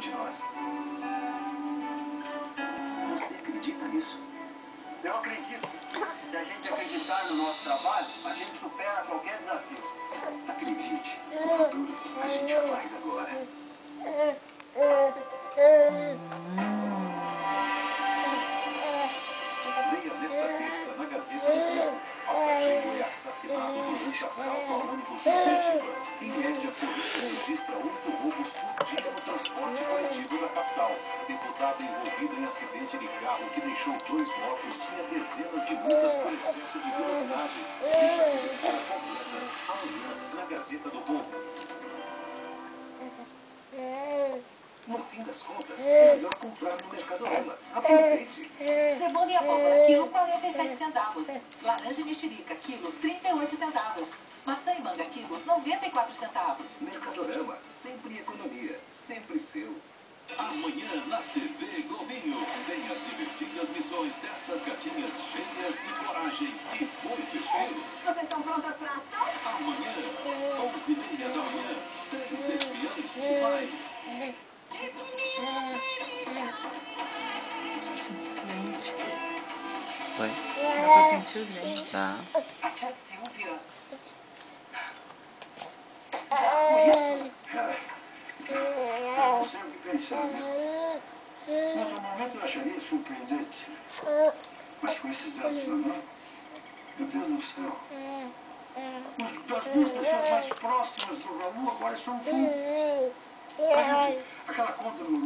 de nós. Você acredita nisso? Eu acredito. Se a gente acreditar no nosso trabalho, a gente supera qualquer desafio. Acredite, no futuro a gente faz agora. Leia nesta terça na Gazeta do Povo. Passageiro é assassinado durante assalto ao ônibus em Curitiba. Em média, a polícia registra 8 roubos por dia no transporte coletivo da capital. Deputado envolvido em acidente de carro que deixou 2 mortos tinha dezenas de multas por excesso de velocidade. Veja a cobertura completa amanhã na Gazeta do Povo. No fim das contas, é melhor comprar no Mercadorama. Aproveite! Cebola e abóbora, quilo 47 centavos. Laranja e mexerica, quilo 38 centavos. Maçã e manga, quilo 94 centavos. Mercadorama, sempre economia, sempre seu. Amanhã na TV Globinho tem as divertidas missões dessas gatinhas cheias de coragem e muito estilo. Vocês estão prontas para ação? Amanhã, 11h30 da manhã, 3 espiãs demais. Simplesmente. Oi? Dá pra sentir os dentes. Tá. A tia Silvia. Isso. Não sei o que pensar, né? No momento eu acharia surpreendente. Mas com esses dados na mão, meu Deus do céu. Das 2 pessoas mais próximas do Raul agora são 20. Aquela conta no